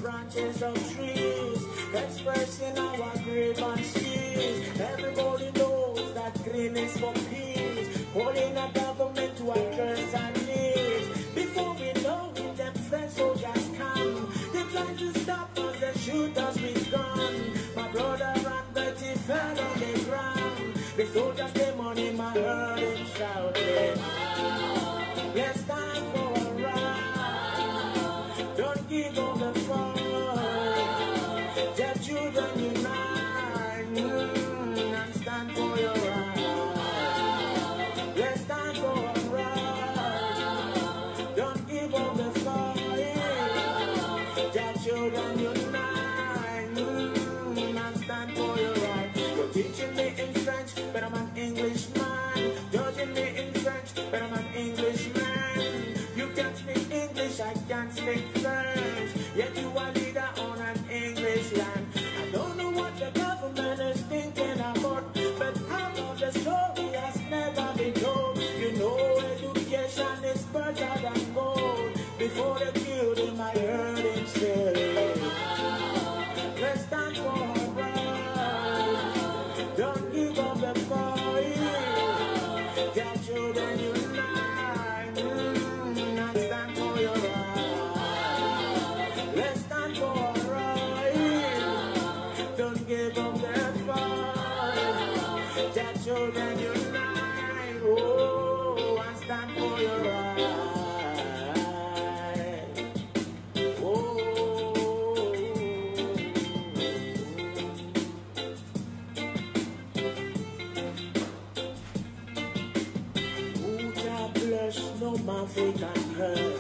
branches of trees, expressing our grievances. Everybody knows that green is for peace, calling a government to address our needs. Before we know it, them French soldiers come. They try to stop us, they shoot us with guns. My brother and Betty fell on the ground. The soldiers came on him, I heard him shouting, let's stand for a right. Don't give up the fight. Just children unite and stand for your right. Let's stand for a right. Don't give up the fight. Just children unite and stand for your right. You're teaching me in French, but I'm an Englishman. Judging me in French, but I'm an Englishman. You can't speak English, I can't speak French. Yet you are leader on an English land. I don't know what the government is thinking about, but half of the story has never been told. You know education is better than gold. Before they killed him, I heard him say, let's stand for our right. Don't give up the fight. Their children unite and stand for your right. Let's stand for our right. Don't give up the fight. Their children unite, oh, and stand for your right. Oh. No man can hurt.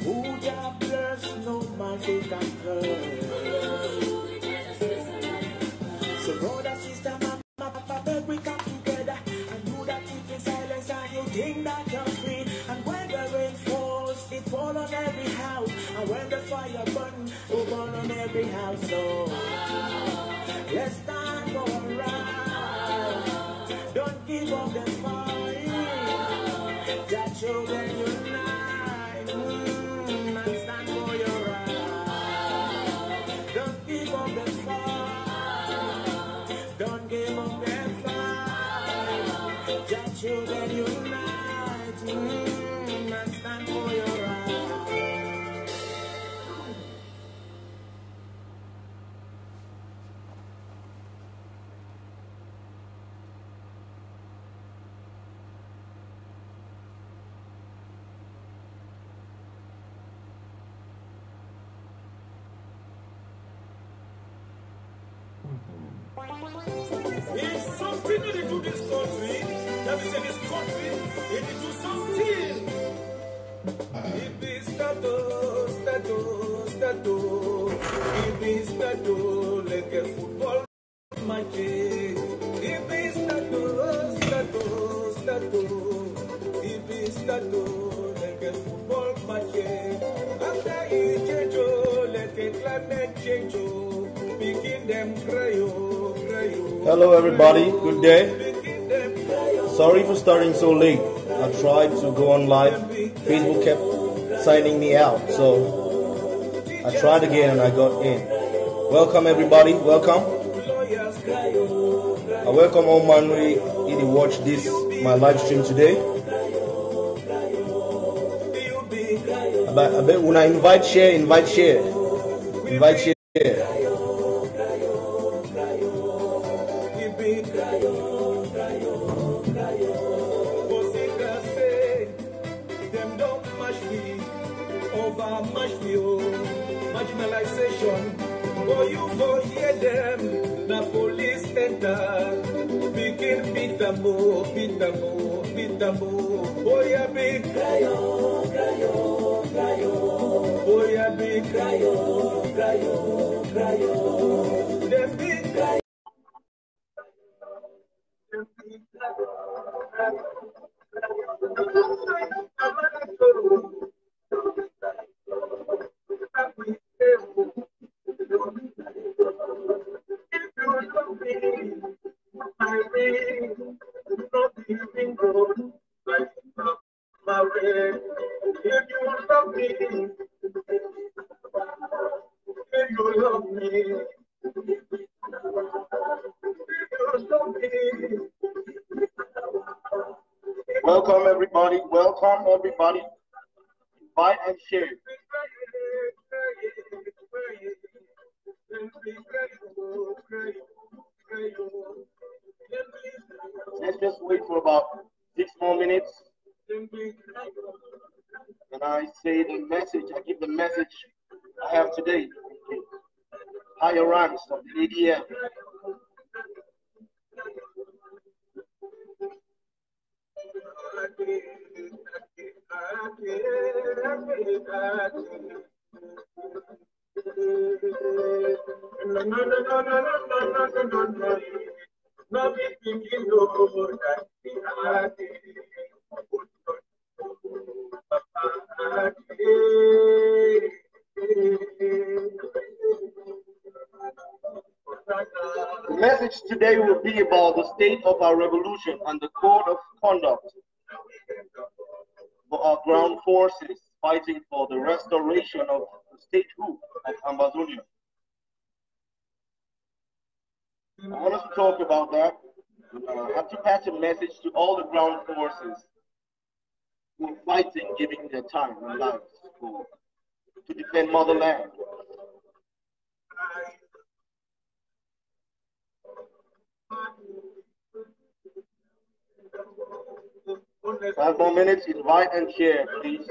Who ya bless, no man can hurt. So brother, sister, mama, papa, beg we come together and do that keep in silence and you think that you're free. And when the rain falls, it falls on every house. And when the fire burns, it will burn on every house. So let's stand for a right. Don't give up the fight. That children unite and stand for your right. Don't give up the fight. Don't give up the fight. That children unite and stand for your right. It's something that they do this country. That is in this country, they need to do something. It is status. It is status, like a football match. It is status. It is status, like a football match. After it change, like a climate change, making them cry. Hello everybody, good day. Sorry for starting so late. I tried to go on live. Facebook kept signing me out, so I tried again and I got in. Welcome everybody, welcome. I welcome all man who watch this my live stream today. I bet when I invite share. Marginalization, for you for hear them, the police enter, begin beat them, boy a big cry-o, boy a big cry-o, them big cry. Welcome everybody. Welcome everybody. Invite and share. Let's just wait for about 6 more minutes. And I say the message, I give the message I have today. Higher ranks of the ADM. The message today will be about the state of our revolution and the code of conduct for our ground forces fighting for the restoration of the statehood of Amazonia. I want us to talk about that. I have to pass a message to all the ground forces who are fighting, giving their time and lives to defend motherland. 5 more minutes, invite and share, please.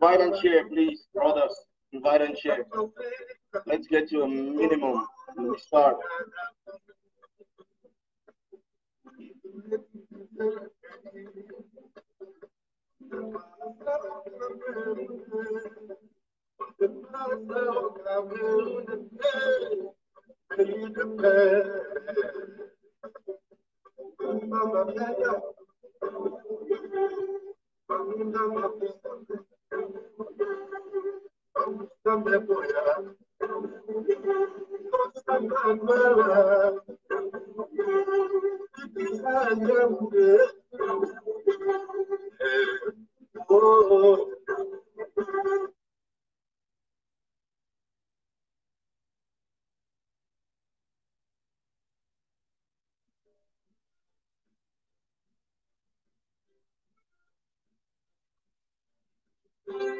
Invite and share, please, brothers. Invite and share. Let's get to a minimum when we start.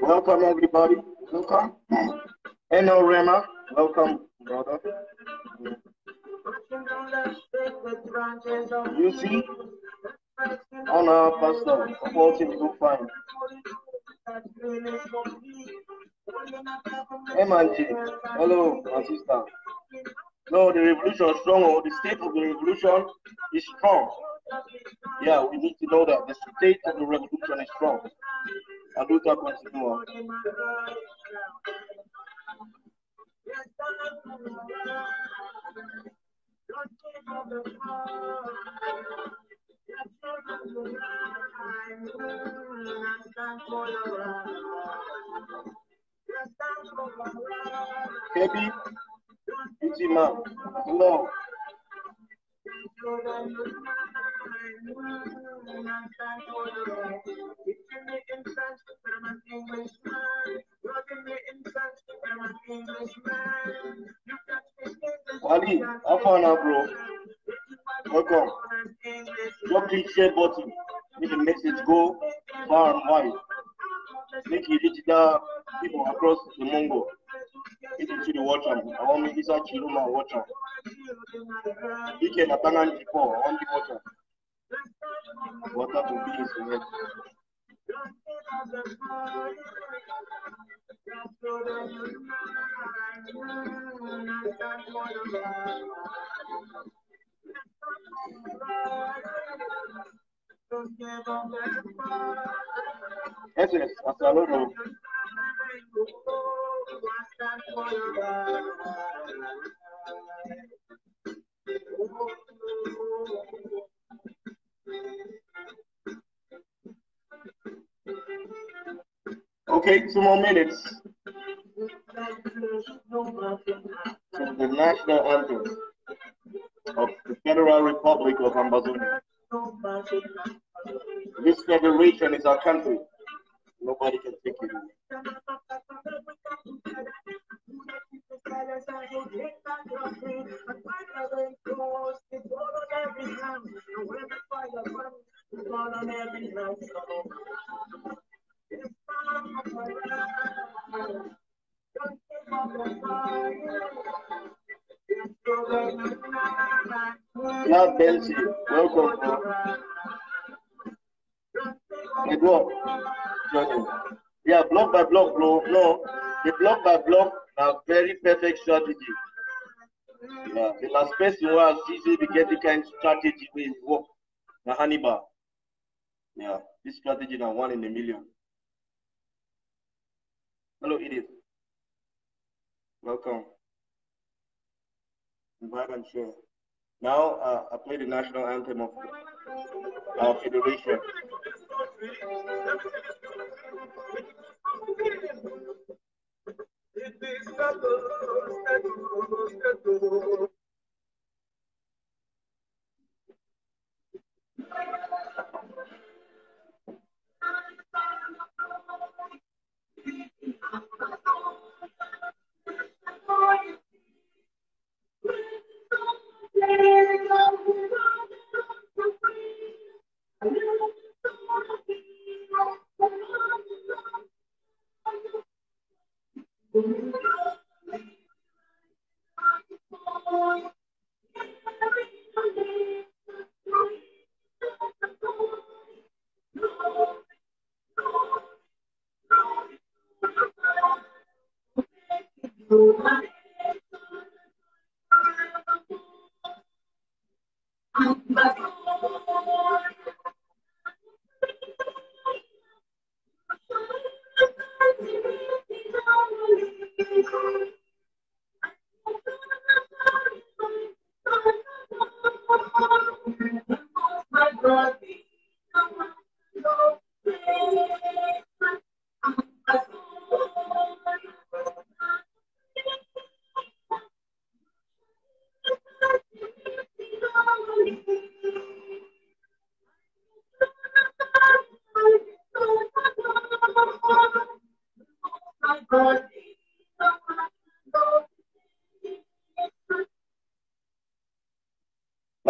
Welcome everybody. Welcome. Hello Rema. Welcome. brother. You see, on our pastor, of all things do fine. Hey, Manji. Hello, my sister. No, the revolution is strong. Or the state of the revolution is strong. Yeah, we need to know that the state of the revolution is strong. And do that continue. Baby, beauty man, hello. Wally, how far now, bro? Welcome. Just click share button. Make the message go far and wide. Make it reach the people across the Mongo. Get into the watch them. I want to make this a Chiluma watch them. You can attend before. I want the watch them. Water to be in the yes, yes, hasta luego. Okay, 2 more minutes to the national anthem of the Federal Republic of Ambazonia. This federation is our country. Nobody can take it away. Now, Benji, welcome, bro. Edward, Johnny. Yeah, block by block, bro. No, the block by block are very perfect strategy. Yeah, the last person was easy to get the kind of strategy with work. Now, Hannibal. Yeah, this strategy now 1 in a million. Hello, Edith. Welcome. Invite and share. Now, I play the national anthem of our federation.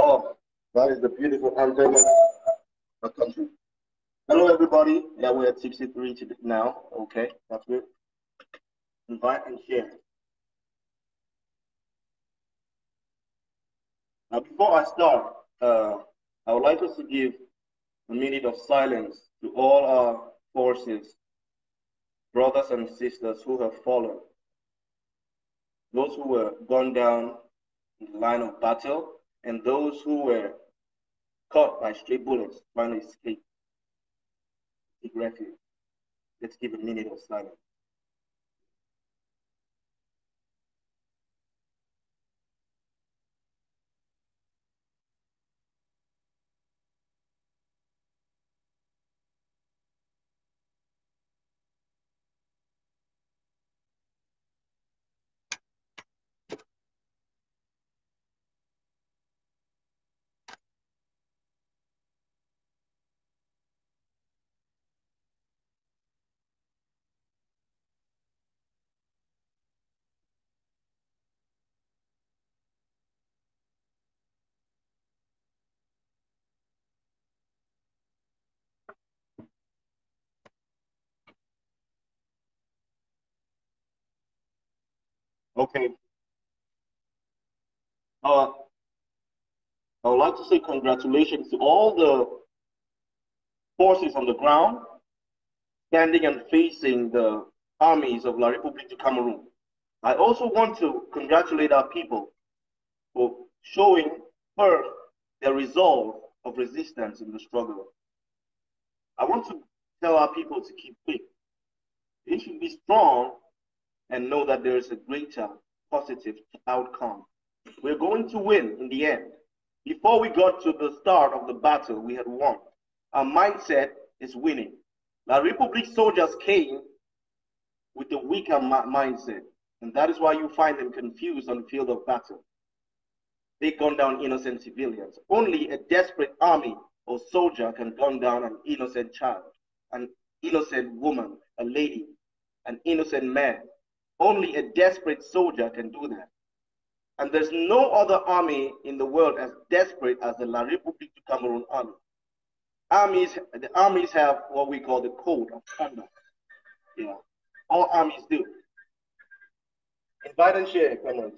Oh, that is the beautiful anthem of the country. Hello, everybody. Yeah, we're at 63 now. Okay, that's good. Invite and share. Now, before I start, I would like us to give a minute of silence to all our forces, brothers and sisters who have fallen, those who were gunned down in the line of battle, and those who were caught by stray bullets trying to escape, seek refuge. Let's give a minute of silence. Okay. Uh, I would like to say congratulations to all the forces on the ground standing and facing the armies of La République du Cameroon. I also want to congratulate our people for showing first their resolve of resistance in the struggle. I want to tell our people to keep faith. They should be strong and know that there is a greater positive outcome. We're going to win in the end. Before we got to the start of the battle, we had won. Our mindset is winning. La République soldiers came with a weaker mindset, and that is why you find them confused on the field of battle. They gun down innocent civilians. Only a desperate army or soldier can gun down an innocent child, an innocent woman, a lady, an innocent man. Only a desperate soldier can do that. And there's no other army in the world as desperate as the La République du Cameroon army. The armies have what we call the code of conduct. Yeah, all armies do. Invite and share, Cameroon.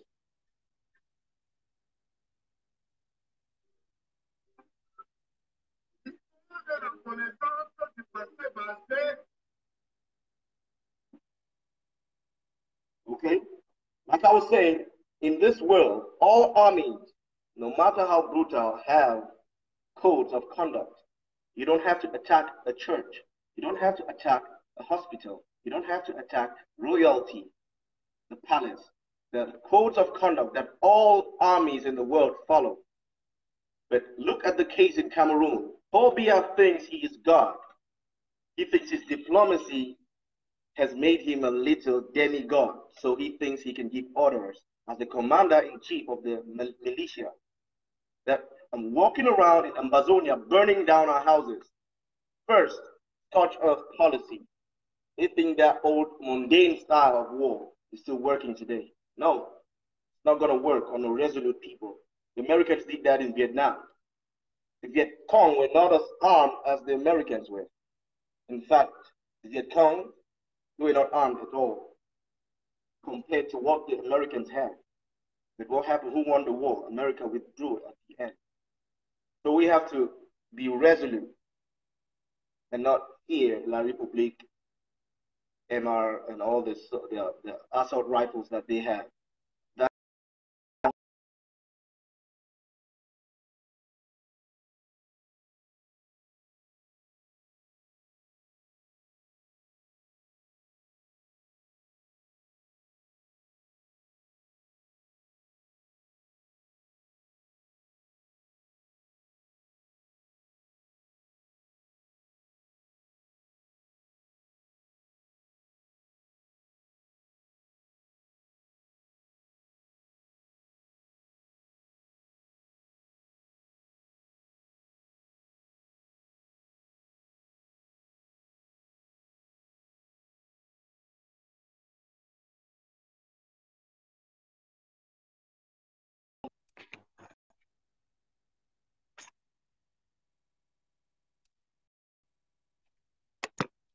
Okay, like I was saying, in this world, all armies, no matter how brutal, have codes of conduct. You don't have to attack a church. You don't have to attack a hospital. You don't have to attack royalty, the palace. The codes of conduct that all armies in the world follow. But look at the case in Cameroon. Paul Biya thinks he is God. He thinks his diplomacy has made him a little demigod, so he thinks he can give orders as the commander-in-chief of the militia. That I'm walking around in Amazonia burning down our houses. First, scorched earth policy. They think that old mundane style of war is still working today. No, it's not going to work on a resolute people. The Americans did that in Vietnam. The Viet Cong were not as armed as the Americans were. In fact, the Viet Cong were not armed at all compared to what the Americans had. But what happened? Who won the war? America withdrew at the end. So we have to be resolute and not fear La République, MR, and all this, the assault rifles that they have.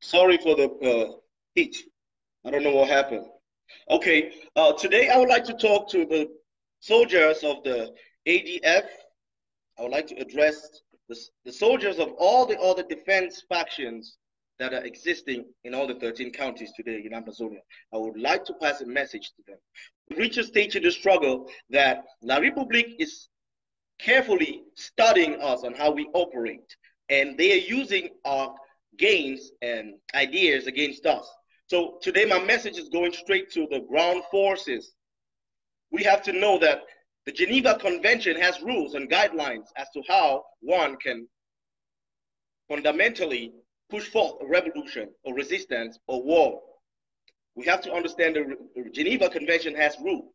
Sorry for the heat. I don't know what happened. Okay, today I would like to talk to the soldiers of the ADF, I would like to address the soldiers of all the other defense factions that are existing in all the 13 counties today in Amazonia. I would like to pass a message to them. We reach a stage in the struggle that La Republique is carefully studying us on how we operate, and they are using our gains and ideas against us. So today my message is going straight to the ground forces. We have to know that the Geneva Convention has rules and guidelines as to how one can fundamentally push forth a revolution or resistance or war. We have to understand the Geneva Convention has rules.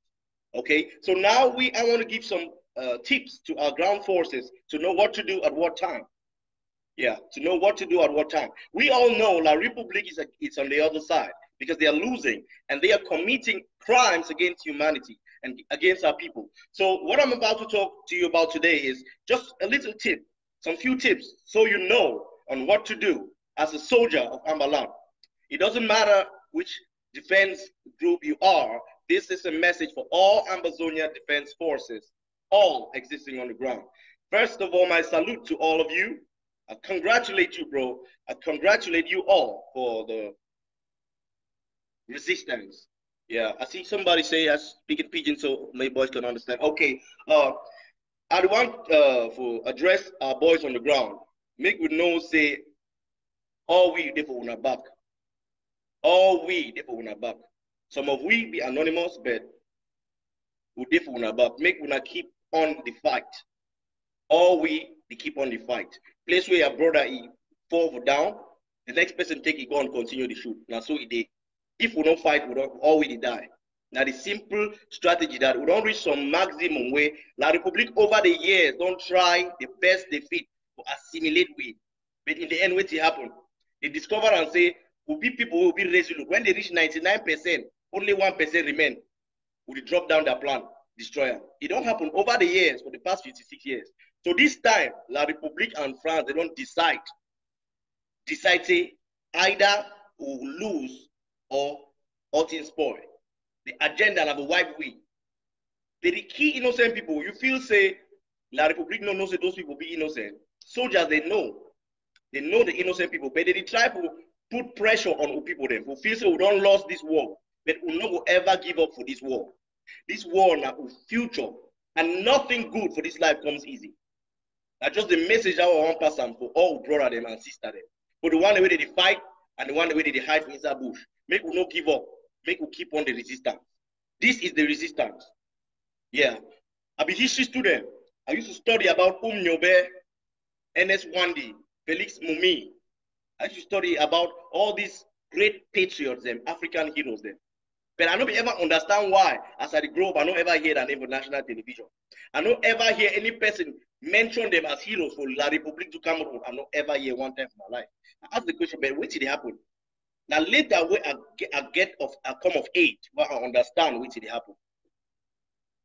Okay, so now I want to give some tips to our ground forces to know what to do at what time. Yeah, to know what to do at what time. We all know La Republique is on the other side because they are losing and they are committing crimes against humanity and against our people. So what I'm about to talk to you about today is just a little tip, some few tips, so you know on what to do as a soldier of Ambaland. It doesn't matter which defense group you are. This is a message for all Ambazonia defense forces, all existing on the ground. First of all, my salute to all of you. I congratulate you, bro. I congratulate you all for the resistance. Yeah, I see somebody say I speak in pidgin so my boys can understand. Okay, I want to address our boys on the ground. Make we know say all we dey for una back. All we dey for una back. Some of we be anonymous, but we dey for una back. Make una keep on the fight. All we dey keep on the fight. Place where your brother he fall down, the next person take it go and continue the shoot. Now so it dey. If we don't fight, we don't all we die. Now the simple strategy that we don't reach some maximum where La Republique over the years don't try the best they fit to assimilate with. But in the end, what will happen? They discover and say, will be people who will be resolute. When they reach 99%, only 1% remain. Will drop down their plan, destroy them. It don't happen over the years for the past 56 years. So this time, La Republique and France, they don't decide. Decide say either will lose or things spoil. The agenda have a wipe we. The key innocent people, you feel say La Republique no know say those people be innocent. Soldiers they know the innocent people, but they try to put pressure on people them who feel say we don't lose this war, but we no will ever give up for this war. This war now future and nothing good for this life comes easy. That's just the message I want to pass on for all brother them and sister them. For the one way they fight and the one way they hide from inside bush. Make we not give up. Make we keep on the resistance. This is the resistance. Yeah. I'm a history student. I used to study about Nyobe, Ernest Wandi, Felix Mumi. I used to study about all these great patriots, them, African heroes, them. But I don't ever understand why, as I grow up, I don't ever hear that name on national television. I don't ever hear any person mention them as heroes for La Republique du Cameroon. I don't ever hear one time in my life. I ask the question, but what did it happen? Now later, when I come of age, where I understand what did it happen.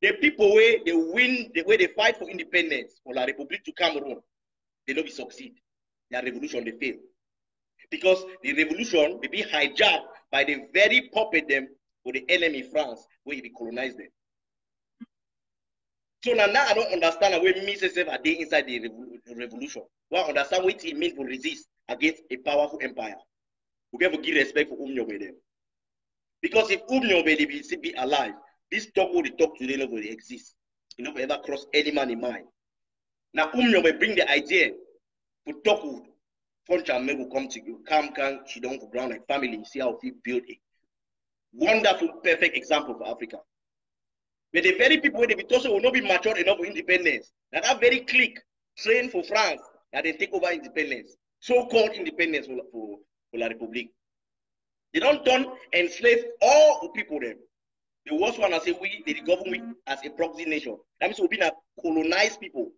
The people where they win, the way they fight for independence for La Republique du Cameroon, they don't succeed. Their revolution they fail. Because the revolution will be hijacked by the very puppet them for the enemy France, where he colonized them. So now I don't understand the way me myself are there inside the revolution. Well, I understand what it means to resist against a powerful empire. We have to give respect for Umnyobe them. Because if Umnyobe will still be alive, this talk will talk today no will exist. You never ever cross any man in mind. Now Umnyobe bring the idea to talk with Fonchamme will come to you, come she don't for ground like family, see how we build a wonderful, perfect example for Africa. But the very people where they be told will not be mature enough for independence. Now that very clique trained for France that they take over independence, so-called independence for La Republique. They don't turn enslave all the people there. The worst one I say they govern we as a proxy nation. That means we'll be a colonized people.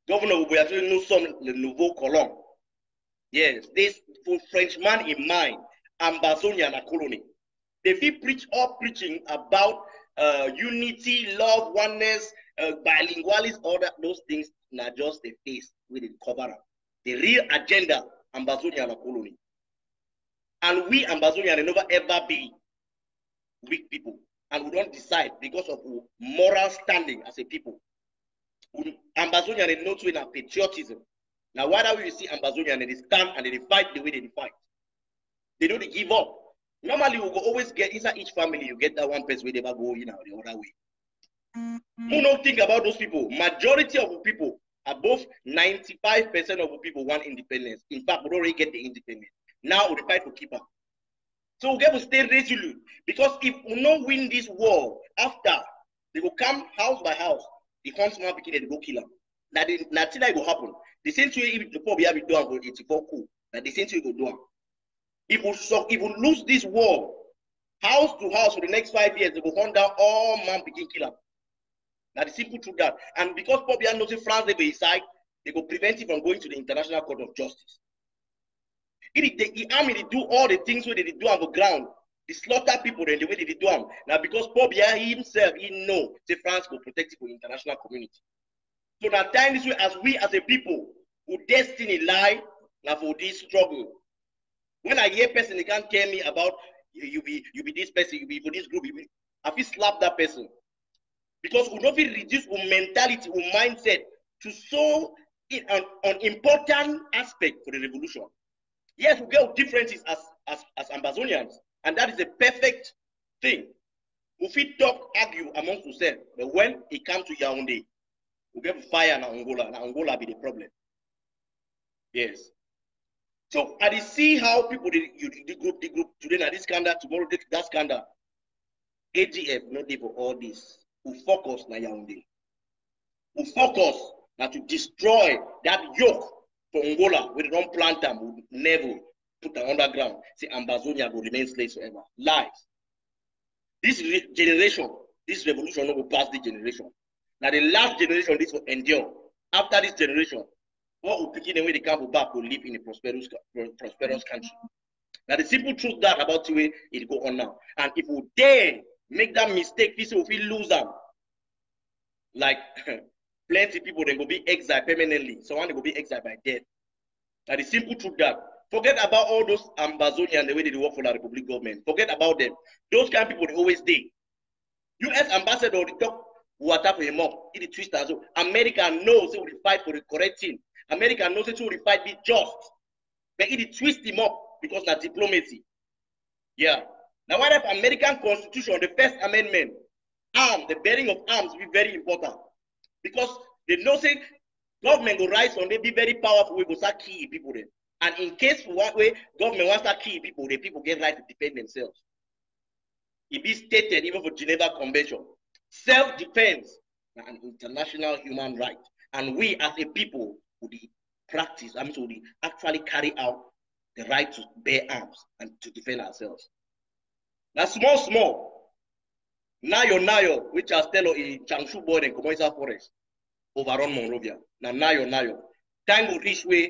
Governor will be actually know some le nouveau colon. Yes, this for Frenchman in mind, Ambazonia and a colony. They feel preaching about unity, love, oneness, bilingualism, all those things, not just the face with the cover up. The real agenda, Ambazonia and a colony. And we Ambazonia never ever be weak people. And we don't decide because of moral standing as a people. Ambazonian they know to in patriotism. Now why do we see Ambazonian and they stand and they fight the way they fight? They don't give up. Normally, we will always get inside each family, you get that one person where they never go in or the other way. You don't think about those people. Majority of the people, above 95% of the people want independence. In fact, we already get the independence. Now we fight to keep up. So we have to stay resolute. Because if we don't win this war, after they will come house by house, the huntsman begin to go kill them. Nothing that will happen. The same way if the poor be able to do for 84 coup, that the same way will do. If we lose this war, house to house for the next 5 years, they will hunt down all man begin kill them. Now the simple truth that, and because Pobia knows France they be side, they will prevent it from going to the International Court of Justice. The army they do all the things where they do on the ground, they slaughter people and the way they do them. Now because Pobia himself he know say France will protect it for the international community. So that time this way as we as a people who destiny lie now for this struggle. When I hear person they can't tell me about you be this person, you be for this group, I feel slap that person. Because we don't reduce our mentality, our mindset to so an important aspect for the revolution. Yes, we get differences as Ambazonians, and that is a perfect thing. If we talk, argue amongst ourselves, but when it comes to Yaoundé, we get fire in Angola, and Angola be the problem. Yes. So I see how people the group today now this scandal, tomorrow that scandal. AGF not there for all this. We focus na Yaoundé. We focus now to destroy that yoke for Angola. We don't plant them, we never put them underground. Say Ambazonia will remain slaves forever. Lies. This generation, this revolution will pass this generation. Now the last generation, this will endure. After this generation, what will begin the way they come back will live in a prosperous country. Now the simple truth that about the way it go on now. And if we dare make that mistake, this will lose them. Like plenty people they will be exiled permanently. Someone will be exiled by death. Now the simple truth that forget about all those Ambazonians the way they work for the Republic government. Forget about them. Those kind of people they always did. US ambassador they talk water for him up. It twist as well. America knows they will fight for the correct thing. America knows they will fight be just. But it twist him up because of diplomacy. Yeah. Now what if American Constitution, the First Amendment, the bearing of arms will be very important. Because they know say government will rise on they be very powerful, we will start killing people then. And in case for what way government wants to start killing people, the people get right to defend themselves. It be stated even for Geneva Convention. Self-defense an international human right. And we as a people would practice, would actually carry out the right to bear arms and to defend ourselves. Now small. Nayo, which are still in Changshu border and Komoisa forest, overrun Monrovia. Now Nayo. Time will reach where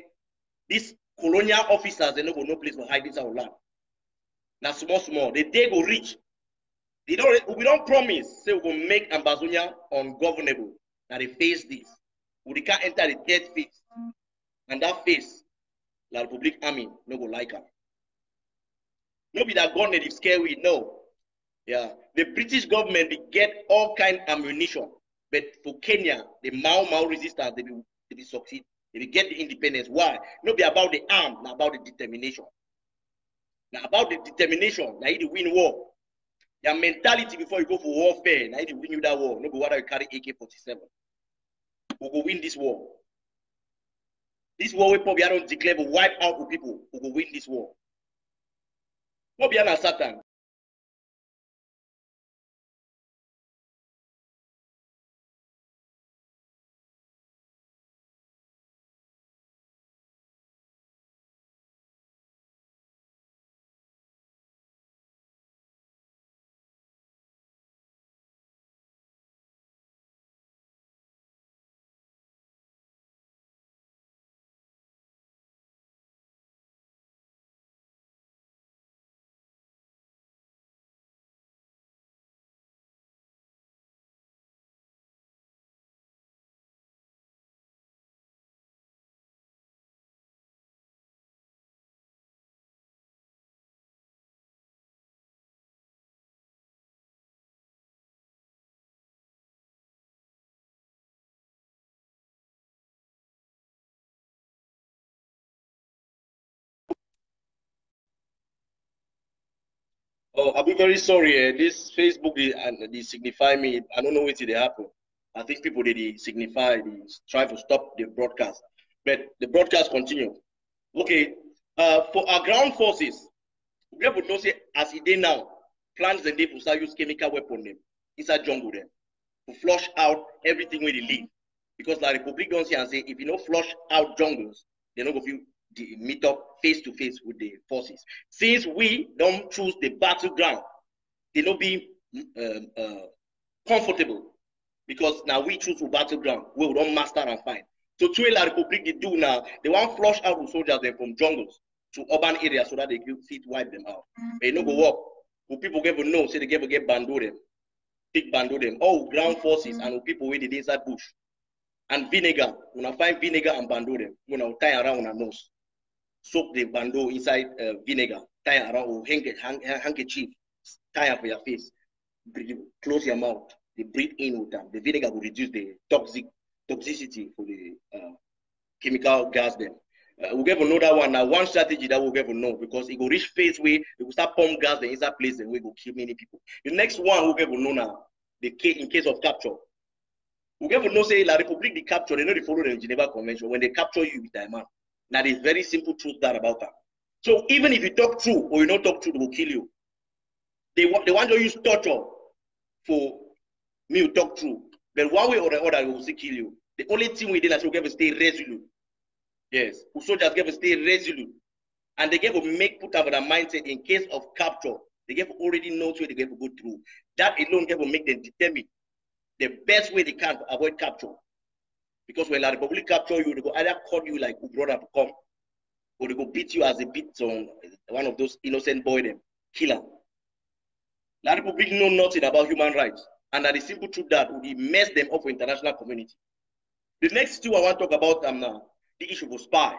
these colonial officers they no place to hide this our land. Now small. The day will reach. We don't promise say we will make Ambazonia ungovernable. Now they face this. We can't enter the third phase. And that phase, the Republic Army no go like them. No be that gun they scare we no. Yeah, the British government they get all kind of ammunition, but for Kenya, the Mau resistance they be succeed. They will get the independence. Why? Not be about the arm, not about the determination. Now about the determination, now you win war. Your mentality before you go for warfare, now you win you that war. No go whether you carry AK-47. We go win this war. This war we probably don't declare, but wipe out the people who go win this war. Probably not Satan. Oh, I'll be very sorry. This Facebook they signify me. I don't know what they happen. I think people they signify, they try to stop the broadcast, but the broadcast continue. Okay, for our ground forces, we have to say as it is now, plans and they will start use chemical weapon them inside jungle them to flush out everything where they live. Because the Republic don't say and say if you don't flush out jungles, they're not going to meet up face to face with the forces. Since we don't choose the battleground, they not be comfortable because now we choose the battleground where we don't master and find. So to La Republic they do now, they want flush out the soldiers them from jungles to urban areas so that they can fit wipe them out. They no go work. Who people get to know, say they get bando them, take bando them. All ground forces and people where they inside bush. And vinegar, when I find vinegar and bando them, when I tie around our nose, soak the bando inside vinegar, tie around or handkerchief, tie up for your face, close your mouth, they breathe in with them. The vinegar will reduce the toxicity for the chemical gas them. We'll get another one. Now, one strategy that we'll get to know because it will reach phase where it will start pump gas the inside place and we will kill many people. The next one we'll get to know now, in case of capture. We get to know say La Republic they capture, they know they follow the Geneva Convention. When they capture you with diamond. Now there's very simple truth that about that. So even if you talk true or you don't talk true, they will kill you. They want to use torture for me to talk true. But one way or the other, they will still kill you. The only thing we did is we get to stay resolute. Yes, we soldiers get to stay resolute. And they get to put up their mindset in case of capture. They get to already know where they get to go through. That alone get to make them determine the best way they can to avoid capture. Because when La Republic capture you, they go either call you like who brought up to come, or they go beat you as they beat one of those innocent boy them, killer. La Republic know nothing about human rights. And that the simple truth that would mess them up for international community. The next two I want to talk about now, the issue of spy.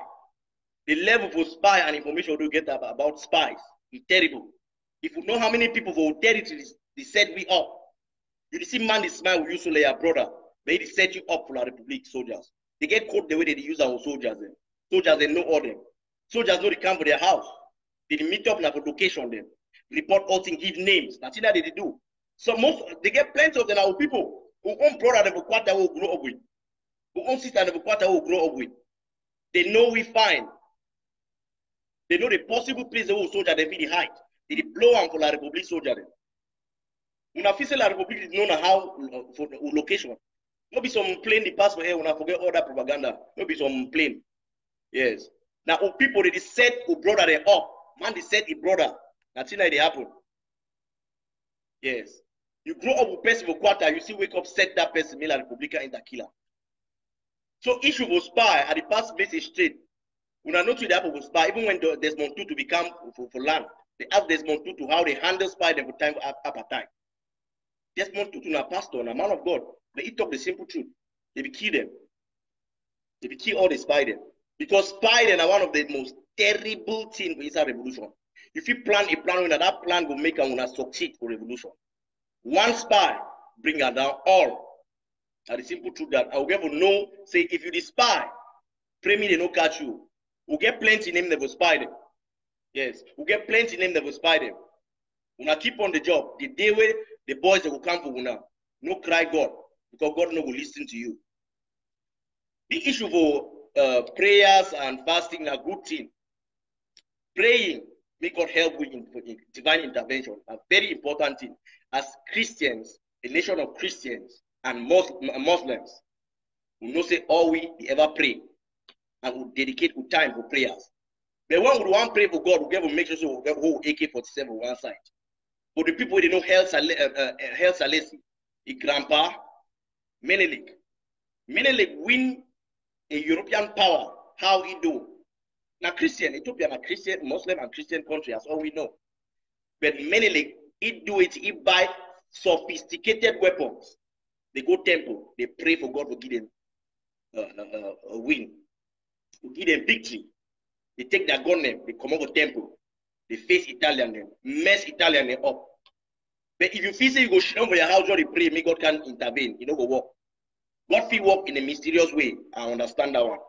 The level of spy and information we get about spies is terrible. If you know how many people for territories they set we up, you see man this man will use to lay a brother, but they set you up for the Republic soldiers. They get caught the way they use our soldiers. Then. Soldiers they know all them. Soldiers know they come for their house. They meet up like a location them. Report all things, give names. That's what they do. So they get plenty of them our people who own brother they quarter will grow up with. Who own sister they quarter will grow up with. They know we find. They know the possible place they will soldier they be the height. They blow on for the Republic soldier them. When I feel La Republic is known how for location. Not be some plane the pass for here when I forget all that propaganda. Not be some plane. Yes. Now people they set who brother they up. Man they set a brother. That's how they happen. Yes. You grow up with person for quarter, you see wake up, set that person, La Republica in the killer. So issue of spy at the past message straight. When I know to the happen with spy, even when Desmond Tutu become for land, they ask Desmond Tutu how they handle spy them for time for apartheid. Desmond Tutu na pastor, na man of God, but he talk the simple truth. They be kill them. They be kill all the spy them. Because spy them are one of the most terrible things inside revolution. If you plan a plan, when that plan will make a succeed for revolution. One spy bring her down all. And the simple truth that I will get to know, say if you the spy, pray me they no catch you. We'll get plenty name that will spy them. Yes, we'll get plenty name that will spy them. When I keep on the job, the day where the boys that will come for una, no cry God, because God no will listen to you. The issue for prayers and fasting are good thing. Praying, may God help with divine intervention, a very important thing. As Christians, a nation of Christians and Muslims, we know say all we ever pray and we dedicate with time for prayers. But when we want to pray for God, we get to make sure so we hold AK-47 on one side. But the people they know Haile Selassie, the grandpa, Menelik. Menelik win a European power. How he do? Now Christian, Ethiopia a Christian, Muslim and Christian country, that's all we know. But Menelik, he do it, he buy sophisticated weapons. They go temple, they pray for God to give them a win, to give them victory. They take their gun name, they come over temple, they face Italian them, mess Italian them up. But if you feel say you go shit over your house or you pray, may God can intervene, you know go work. God will work in a mysterious way. I understand that one.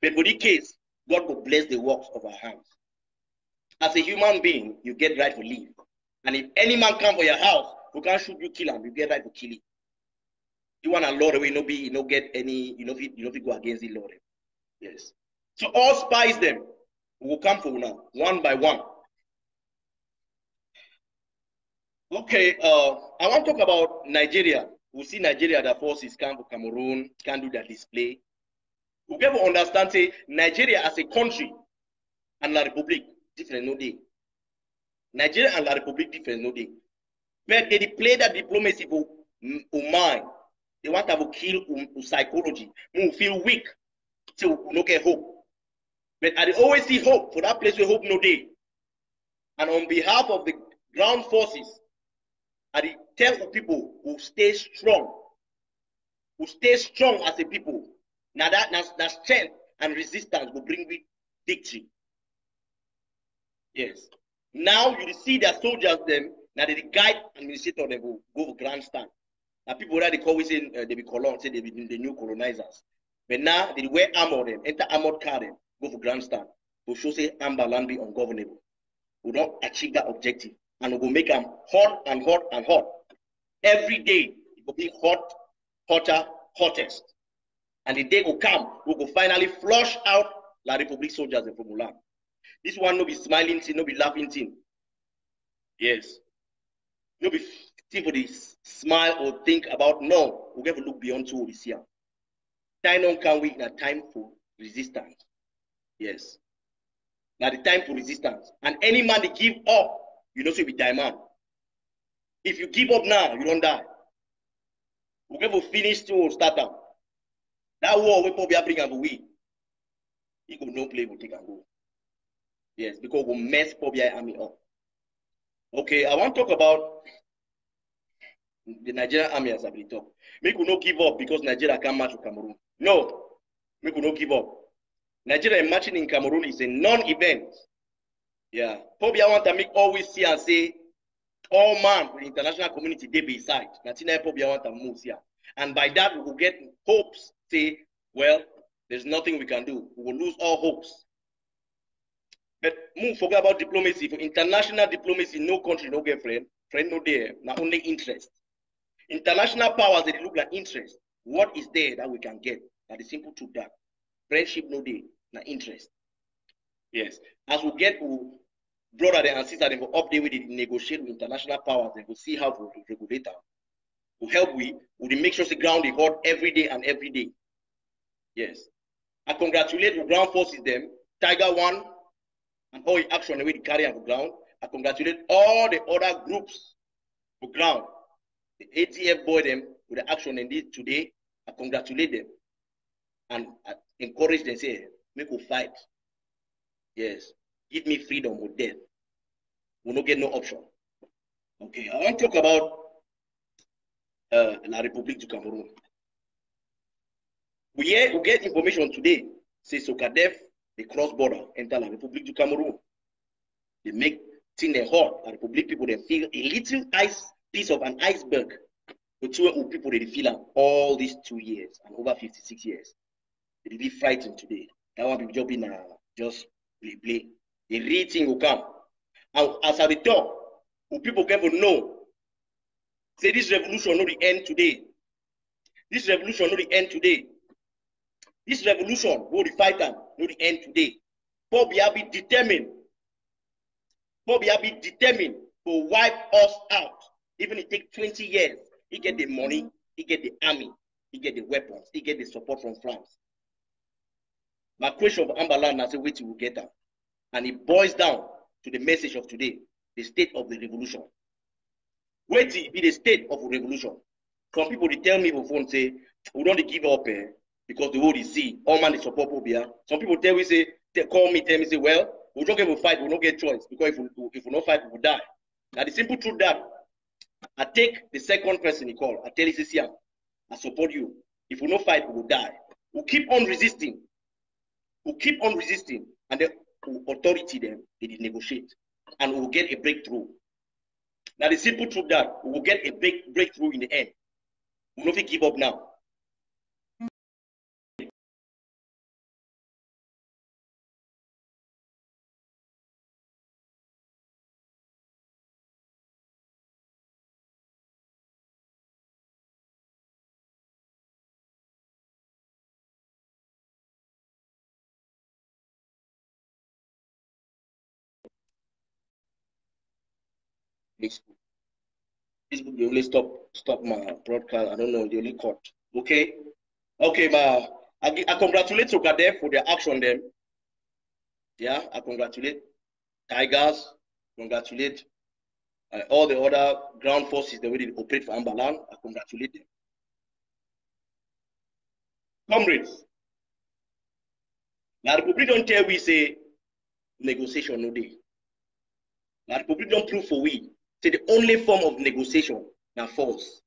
But for this case, God will bless the works of our hands. As a human being, you get right to live. And if any man come for your house, who can't shoot you, kill him, you get right to kill him. You want a law the way you no get any, you know if you go against the law. Yes. So all spies them will come for now, one by one. Okay, I want to talk about Nigeria. We see Nigeria, the forces come for Cameroon, can do their display. We get to understand, say, Nigeria as a country and La Republic, different no day. Nigeria and La Republic, different no day. But they play that diplomacy for mind. They want to kill psychology. We feel weak, so we no get hope. But I always see hope for that place where hope no day. And on behalf of the ground forces, I tell people who stay strong as a people. Now that strength and resistance will bring me victory. Yes. Now you see that soldiers them, now they guide administrator them will go for grandstand. Now people that they call we say they be colon, say they be the new colonizers. But now they wear armor them, enter armored car them, go for grandstand. To show say Amber land be ungovernable. We don't achieve that objective. And we will make them hot and hot and hot. Every day it will be hot, hotter, hottest. And the day will come, we will finally flush out La Republic soldiers from Mulan. This one no be smiling thing, no be laughing thing. Yes. No be thing for this smile or think about. No, we have to look beyond to this year. Time on can we in a time for resistance. Yes. Now the time for resistance. And any man that give up, you know, so be die man. If you give up now, you don't die. We have to finish to start out. That war we probably bring and we. He could no play, will take and go. Yes, because we mess Pobia army up. Okay, I want to talk about the Nigerian army as I been talk. We could not give up because Nigeria can't match with Cameroon. No, we could not give up. Nigeria matching in Cameroon is a non-event. Yeah, Pobia want to make always see and say, all man with the international community they beside. Natina Pobia want to move here. And by that we will get hopes, say, well, there's nothing we can do. We will lose all hopes. But move forget about diplomacy. For international diplomacy, no country, no get friend. Friend no there, not only interest. International powers, they look like interest. What is there that we can get? That is simple truth that. Friendship no there, not interest. Yes. As we get to brother and sister, they will update with it, negotiate with international powers, they will see how to regulate them. To help we make sure the ground is hot every day and every day. Yes. I congratulate the ground forces them, Tiger One, and all the action the way they carry on the ground. I congratulate all the other groups on the ground. The ATF boy them with the action they did today. I congratulate them and I encourage them, say, make we fight. Yes. Give me freedom or death. We don't get no option. Okay, I want to talk about La République du Cameroun. We get information today. Say Sokadef, they cross border, enter La République du Cameroon. They make things they hot. La République people they feel a little piece of an iceberg. The two people they feel all these 2 years and over 56 years. They be frightened today. That one people just in just play. The real thing will come. And as I talk, people get to know. Say this revolution not the end today. This revolution not the end today. This revolution will the fight them, not the end today. Pobia be determined. Pobia be determined to wipe us out. Even if it takes 20 years, he get the money, he get the army, he get the weapons, he get the support from France. My question for Amberland is wait till we get that. And it boils down to the message of today, the state of the revolution. Wait till it be the state of the revolution. Some people they tell me before and say, we don't give up because the world is see, all man is support Pobia. Some people tell me, say, call me, tell me, say, well, we don't get to fight, we don't get choice, because if we don't fight, we will die. Now the simple truth that I take the second person he call, I tell you, say, I support you. If we don't fight, we will die. We'll keep on resisting. We'll keep on resisting, and the authority then they negotiate, and we will get a breakthrough. Now the simple truth that we will get a breakthrough in the end. We will not give up now. Facebook. Facebook, they only stop my broadcast. I don't know, they only cut. Okay? Okay, I congratulate Sokade for their action them. Yeah, I congratulate Tigers, congratulate all the other ground forces that will operate for Ambalan. I congratulate them. Comrades, la Republic don't tell we say negotiation no day. La Republic don't prove for we. Say the only form of negotiation now force.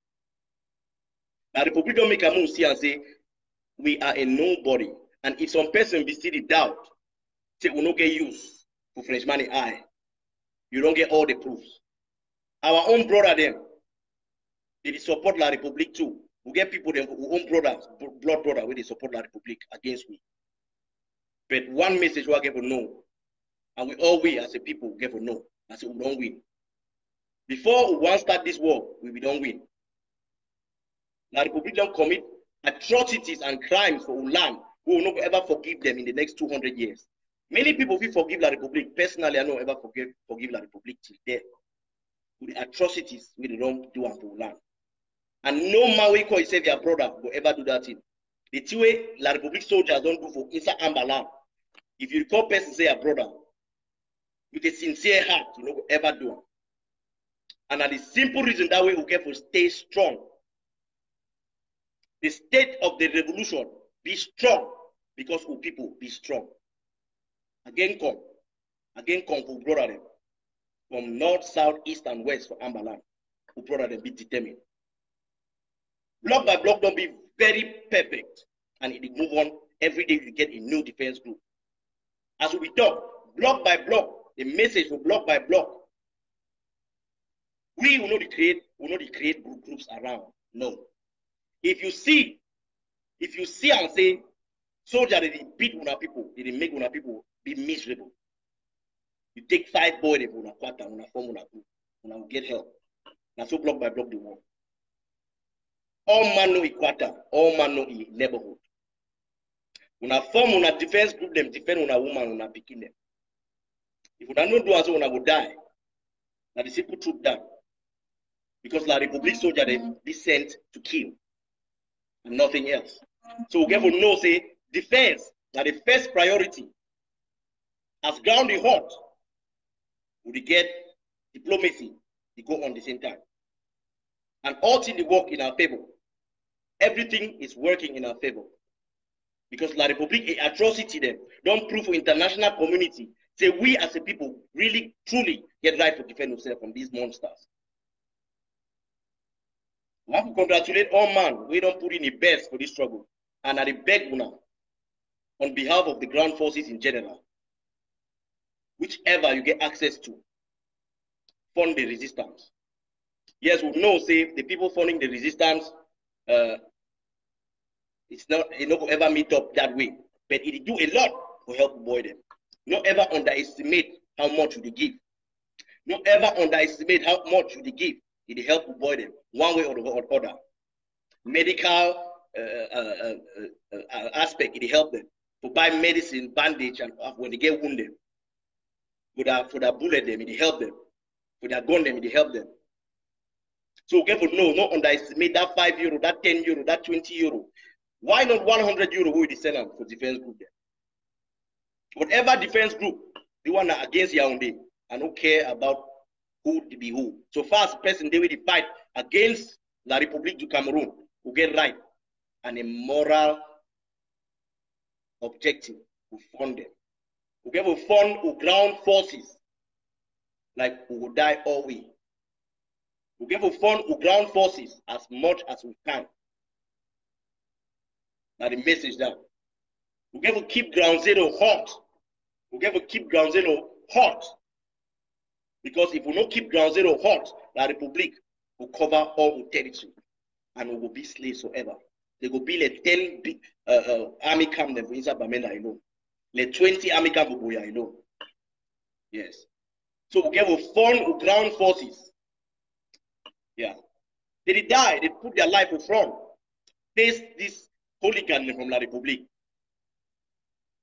La Republic don't make a move see and say we are a nobody. And if some person be still the doubt, say we no get use for French money eye. You don't get all the proofs. Our own brother them, they support La Republic too. We get people them who own brothers, blood brother, where they support La Republic against we. But one message we get for no, and we as a people get for no. I say we don't win. Before we want start this war, we don't win. La Republic don't commit atrocities and crimes for land. We will not ever forgive them in the next 200 years. Many people will forgive La Republic. Personally, I don't ever forgive La Republic till death. With the atrocities we don't do for land. And no man we call himself your brother will ever do that thing. The two way La Republic soldiers don't do for inside Ambalan. If you call person say your brother, with a sincere heart, you know, ever do it. And at the simple reason that way we get to stay strong. The state of the revolution, be strong, because we people be strong. Again come for brother them. From north, south, east, and west for Ambalan. We brother them be determined. Block by block don't be very perfect. And it move on. Every day you get a new defense group. As we talk, block by block, the message for block by block. We will not create groups around. No. If you see and say, soldier they beat una people, they make una people be miserable. You take 5 boys, they una quarter, una form una group, una will get help. Now so block by block the war. All man know quarter, all man know neighborhood. Una form una defense group, them defend una woman, una picking them. If una no do so, una will die. Now the simple truth down. Because La Republic soldier they be sent to kill and nothing else. So we get to know say defense now the first priority. As ground is hot, we get diplomacy they go on the same time. And all things work in our favor. Everything is working in our favor. Because La Republic a atrocity them don't prove for international community. Say we as a people really truly get right to defend ourselves from these monsters. We have to congratulate all man. We don't put in the best for this struggle. And I beg now, on behalf of the ground forces in general, whichever you get access to, fund the resistance. Yes, we know, say, the people funding the resistance, it's not ever meet up that way. But it do a lot to help avoid them. Not ever underestimate how much they give. Not ever underestimate how much they give. It help avoid them one way or the other. Medical aspect, it help them to buy medicine, bandage, and when they get wounded. For that bullet them, it help them. For their gun them, it help them. So careful, no, not underestimate that €5, that €10, that €20. Why not €100 we send them for defense group there? Whatever defense group, the one that against Yaoundé, I don't care about who to be who. So far as person they will fight against La République du Cameroon, who get right and a moral objective who fund them. Who get a fund who ground forces like who will die all we. We give a fund who ground forces as much as we can. Now the message down. We give to keep ground zero hot. We give to keep ground zero hot. Because if we don't keep ground zero hot, La Republic will cover all the territory and we will be slaves forever. They will be like 10 big army camp for inside Bamenda alone. Like 20 army camp for Boya alone. Yes. So we give a fund who ground forces. Yeah. They die, they put their life in front. Face this hooligan from La Republique.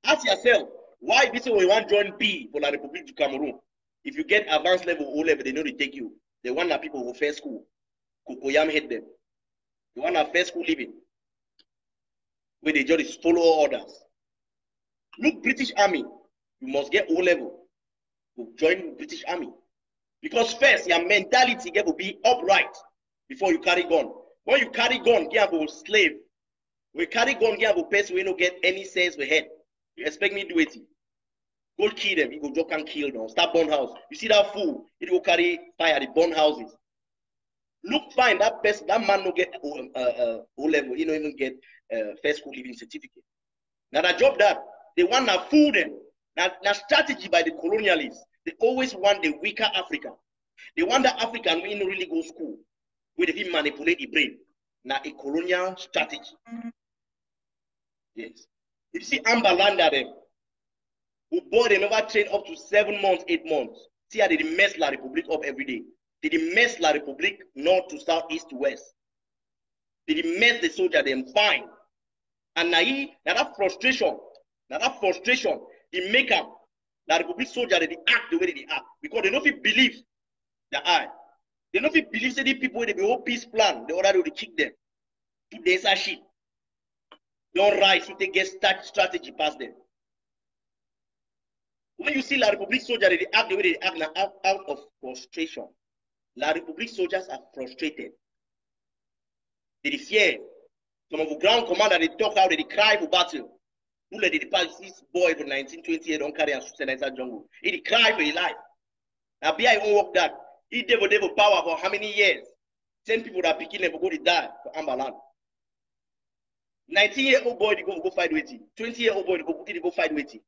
Ask yourself, why this one you want join B for La Republique du Cameroon? If you get advanced level, O level, they know they take you. The one that people who first school, Kukoyam hate them. The one that first school living, where they just follow orders. Look, British Army, you must get O level to join British Army. Because first, your mentality get to be upright before you carry gun. When you carry gun, you have a slave. We carry gun, you have a person we don't get any sense we head. You expect me to do it? Go kill them. You go joke and kill them. Start burn house. You see that fool? He go carry fire. They burn houses. Look fine. That person, that man no get O level. He don't even get first school living certificate. Now that job that they want to fool them. Now strategy by the colonialists. They always want the weaker African. They want the African who don't really go school, where they manipulate the brain. Now a colonial strategy. Yes. You see Amber Landa them. Who boy they never train up to 7 months, 8 months. See how they mess La Republic up every day. They mess La Republic north to south, east to west. They mess the soldier them fine. And now that frustration, they make up La Republic soldier they act the way they act. Because they don't believe the eye. They don't believe that the people they be whole peace plan, the other they kick them. To their shit. Don't rise if they get strategy past them. When you see La Republic soldiers, they act the way they act now out of frustration. La Republic soldiers are frustrated. They fear. Some of the ground commander, they talk out, they cry for battle. Who let the pass this boy for 1920 don't carry a suicide inside jungle. He cry for his life. Now, be I won't work that. He devil power for how many years? 10 people that picking them go to die for Amberland. 19-year-old boy, they go fight with him. 20-year-old boy, they go fight with him.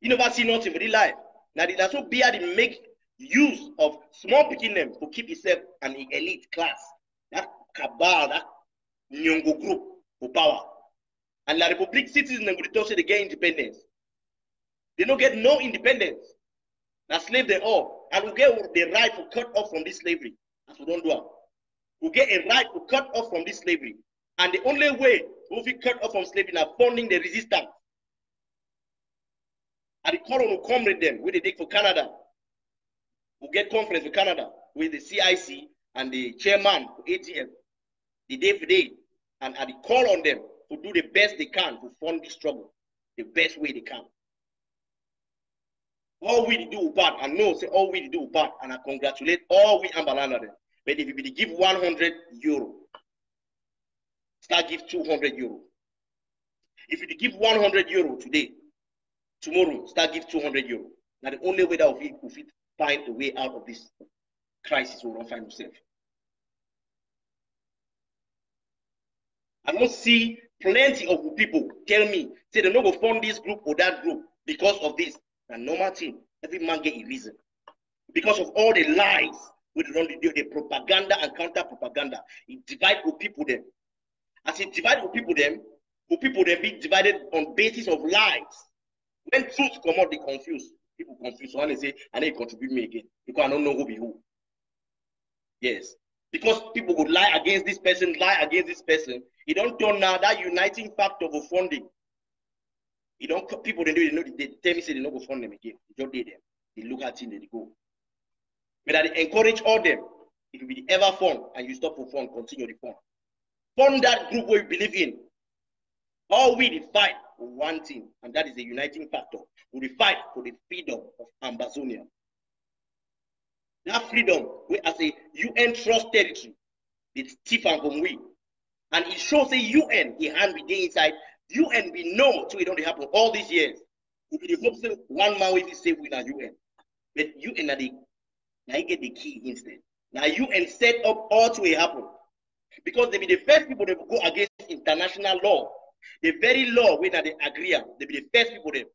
You never see nothing for the life. Now, that's so be they make use of small picking them to keep himself an elite class. That cabal, that Nyongo group for power. And La Republic citizens will tell say they get independence. They don't get no independence. Now slave them all. And we get the right to cut off from this slavery. As we don't do it. We get a right to cut off from this slavery. And the only way we cut off from slavery is funding the resistance. And the colon will come with them, with the dig for Canada. We'll get conference with Canada, with the CIC and the chairman for ATF, the day for day, and I call on them to do the best they can to fund this struggle, the best way they can. All we do part, and no, say all we do part, and I congratulate all we Ambalanda them. But if we give 100 euro, start give 200 euro. If you give 100 euro today, tomorrow start give 200 euro. Now the only way that we find a way out of this crisis, we don't find ourselves. I don't see plenty of people tell me, say they don't go fund this group or that group because of this. And normal thing, every man get a reason. Because of all the lies, we don't do the propaganda and counter propaganda. It divides people them. As it divides people them be divided on basis of lies. When truth come out, they confuse. People confuse. So when they say, I need to contribute me again, because I don't know who be who. Yes. Because people would lie against this person, it don't turn now that uniting factor for funding. You don't people they know they tell me say they don't go fund them again. They just did them. They look at it, they go. But I encourage all them. It will be ever fund and you stop for fund, continue the fund. Fund that group where you believe in. All we fight for one thing, and that is the uniting factor. We fight for the freedom of Ambazonia. That freedom, we as a UN trust territory, it's different from we. And it shows the UN, the hand we dey inside. UN we know so it don't happen all these years. We be hope say one man will be safe with the UN. But UN now you get the key instead. Now UN set up all to happen. Because they be the first people that will go against international law. The very law when they agree on, they be the first people that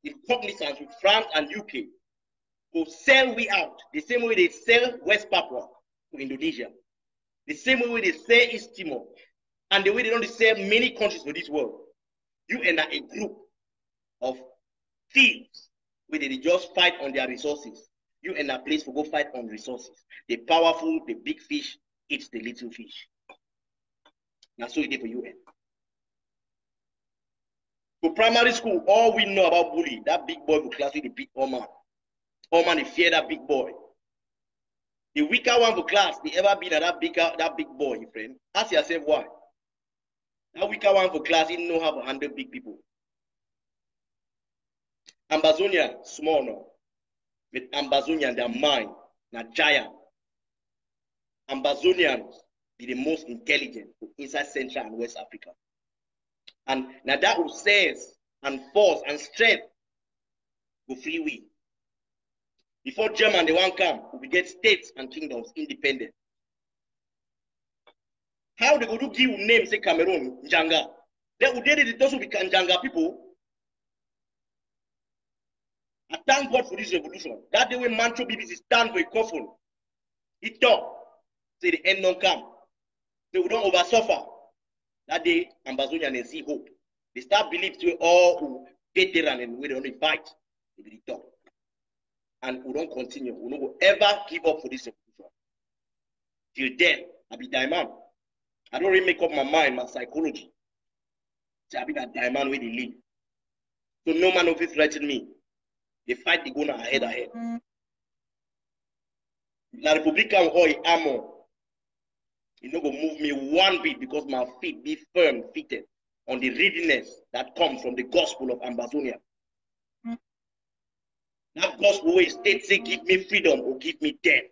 in cognizance with France and UK to sell we out the same way they sell West Papua to Indonesia, the same way they sell East Timor, and the way they don't sell many countries to this world. You and a group of thieves where they just fight on their resources. You and a place to go fight on resources. The powerful, the big fish eats the little fish. That's so it is for UN. For primary school, all we know about bully, that big boy who class with the big all man. All man, they fear that big boy. The weaker one for class, they ever been at that big boy, friend. Ask yourself why. That weaker one for class, he didn't know how to handle big people. Ambazonian, small now. With Ambazonian, their mind, na giant. Ambazonians be the most intelligent inside Central and West Africa. And now that will sense and force and strength go free we. Before German they want come, we get states and kingdoms independent. How they go to give names say Cameroon, Njanga? They would did it those who become Njanga people. I thank God for this revolution. That day when Mancho BBC stand for a coffin, he talk, say the end don't come. They will don't over suffer. That day, Ambazonian and see hope. They start believe to all who veteran and we don't fight. They will talk. And we don't continue. We don't ever give up for this revolution. Till then, I be diamond. I don't really make up my mind, my psychology. So I be that diamond where they live. So no man of it threaten me. They fight, they go now ahead. La Republican or armor. It's not going to move me one bit because my feet be firm, fitted on the readiness that comes from the gospel of Ambazonia. That gospel where state say, give me freedom or give me death.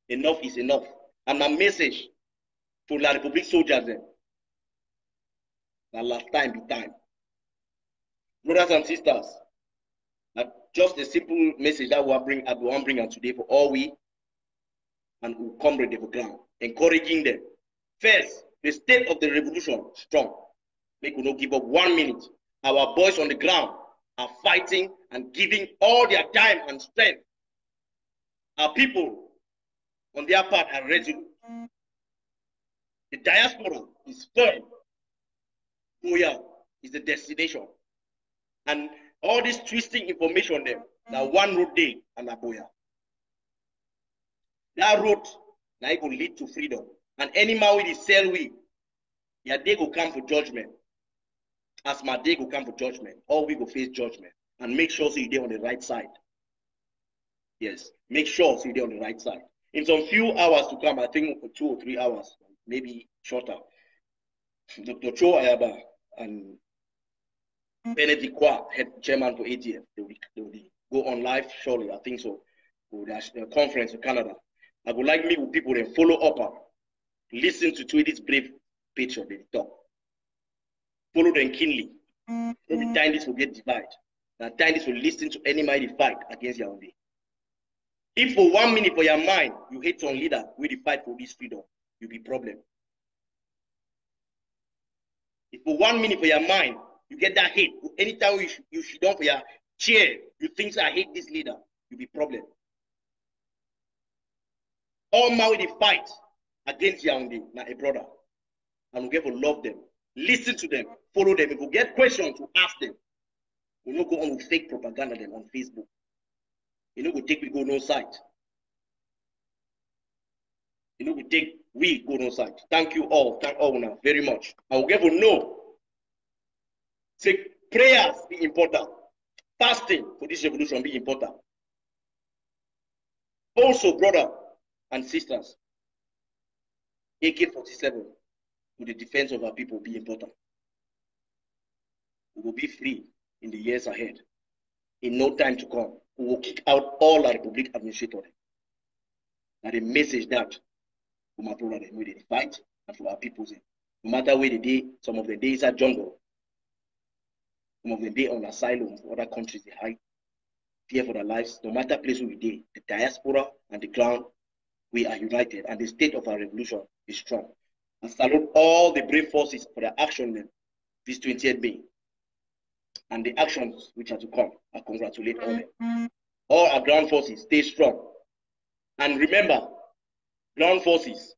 Enough is enough. And my message to La Republic soldiers then, that last time be time. Brothers and sisters, just a simple message that I want to bring today for all we and who comrade the ground, encouraging them. First, the state of the revolution strong. Make we not give up 1 minute. Our boys on the ground are fighting and giving all their time and strength. Our people on their part are resolute. The diaspora is firm. Goya is the destination. And all this twisting information there, that one road day and Aboya. That road now it will lead to freedom. And any man with sell we, your day will come for judgment. As my day will come for judgment, all we will face judgment. And make sure so you're there on the right side. Yes, make sure so you're there on the right side. In some few hours to come, I think 2 or 3 hours, maybe shorter, Dr. Cho Ayaba and Benedict Kwa, head chairman for ATF, they will go on live shortly, I think so, for the conference in Canada. I would like me with people to follow up, listen to this brave picture they talk. Follow them keenly. Every time this will get divided. That time this will listen to any mighty fight against your own day. If for 1 minute for your mind, you hate some leader with the fight for this freedom, you'll be problem. If for 1 minute for your mind, you get that hate, anytime you sit down for your chair, you think I hate this leader, you'll be problem. All man with the fight against your own day, now a brother. And we get to love them, listen to them, follow them. If we get questions to ask them, we don't go on with fake propaganda them on Facebook. You know, we take we go no site. You know, we go no site. Thank you all. Thank all now very much. I will get to know. Say prayers be important. Fasting for this revolution be important. Also, brother and sisters, AK-47 to the defense of our people be important. We will be free in the years ahead. In no time to come, we will kick out all our Republic administrators. Now the message that for my brother we they fight and for our people, no matter where they day, some of the days are jungle, some of the day on asylum for other countries they hide, fear for their lives. No matter place where we day, the diaspora and the ground, we are united, and the state of our revolution is strong. I salute all the brave forces for their action this 20th May. And the actions which are to come, I congratulate all them. All our ground forces, stay strong. And remember, ground forces,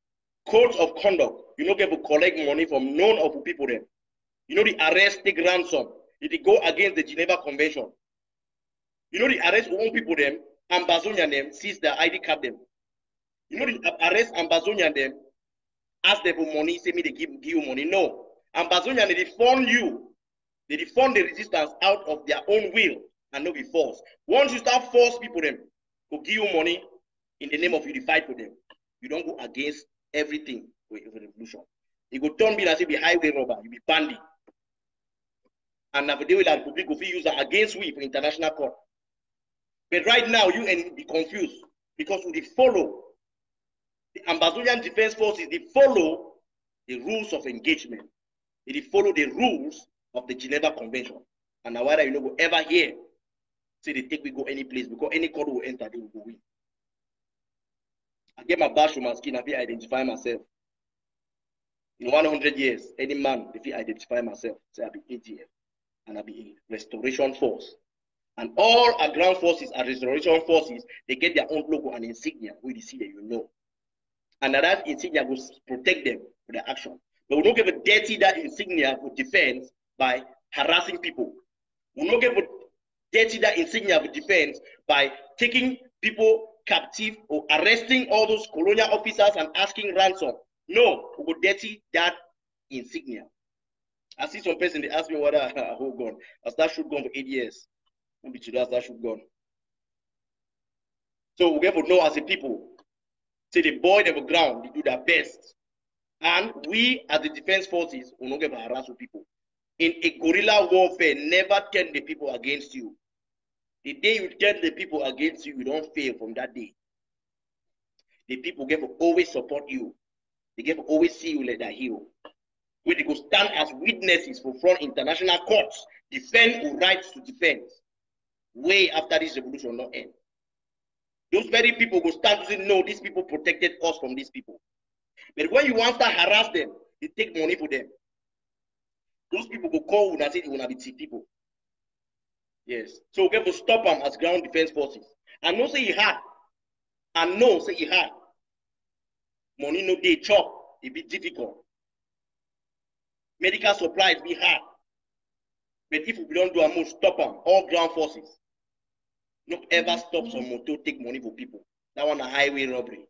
codes of conduct, you know, get to collect money from none of the people there. You know, the arrest, take ransom. It go against the Geneva Convention. You know, the arrest own people them, Ambazonian them, seize their ID card them. You know, the arrest Ambazonian them, ask them for money, say me they give you money. No. Ambazonian, they fund you. They defund the resistance out of their own will and not be forced. Once you start force people them to give you money, in the name of you fight for them. You don't go against everything for a revolution. You go turn me and say be highway robber, you be bandit. And now they will have public will use that against we for international court. But right now you and be confused because we follow the Ambazonian Defense Forces, they follow the rules of engagement. They follow the rules of the Geneva Convention. And now whether you know go ever hear say they take we go any place because any court will enter, they will go win. I get my bash from my skin, I feel identify myself. In 100 years, any man, if he identify myself, say I be ATF and I be a restoration force. And all our ground forces are restoration forces, they get their own logo and insignia, where you see that you know. And that insignia will protect them for their action. But we don't give a dirty that insignia for defense by harassing people. We don't give a dirty that insignia for defense by taking people captive or arresting all those colonial officers and asking ransom. No, we go dirty that insignia. I see some person, they ask me whether I hold gun. I start shoot gun for 8 years. Maybe today I start shoot gun. So we have to know as a people, say the boy on the ground, they do their best. And we as the defense forces, we don't get to harass people. In a guerrilla warfare, never turn the people against you. The day you turn the people against you, you don't fail from that day. The people get to always support you. They get to always see you like a hero. Where they go stand as witnesses for front international courts, defend who rights to defend. Way after this revolution not end. Those very people go stand to say, no, these people protected us from these people. But when you want to harass them, they take money for them. Those people go call you and say they want to be people. Yes. So we have to stop them as ground defense forces. And no say he had. And no say he had. Money no day chop. It be difficult. Medical supplies be hard. But if we don't do a move, stop them. All ground forces. Not ever stop some motor take money for people. That one a highway robbery.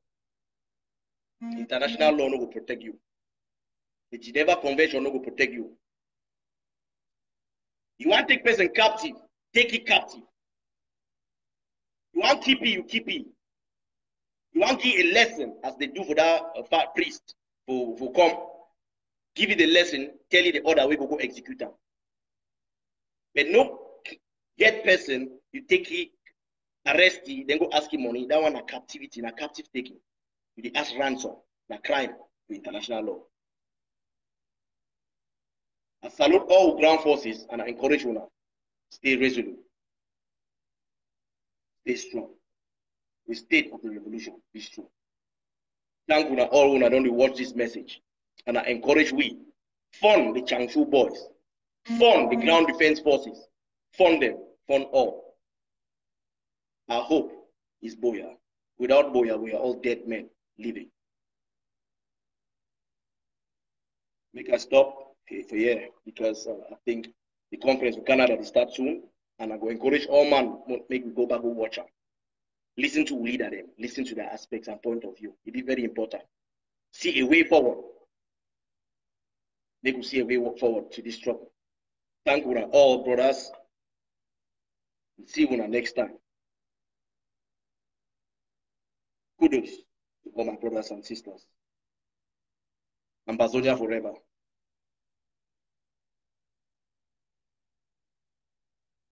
International law no will protect you. The Geneva Convention no will protect you. You want to take person captive, take it captive. You want to keep it, you keep it. You want to give a lesson as they do for that priest for come. Give you the lesson, tell you the order we go execute them. But no get person, you take it, arrest it, then go ask him money. That one a captivity, a captive taking. You ask ransom, a crime for international law. I salute all ground forces and I encourage you now. Stay resolute. Stay strong. The state of the revolution is true. Thank you all who don't watch this message. And I encourage we fund the Changshu boys, fund the ground defense forces, fund them, fund all. Our hope is Boya. Without Boya, we are all dead men living. Make us stop for here because I think the conference for Canada will start soon, and I go encourage all man make we go back and watch them. Listen to leader them, listen to their aspects and point of view. It be very important. See a way forward. They could see a way forward to this struggle. Thank you all, brothers. See you next time. Kudos to all my brothers and sisters. Ambazonia forever.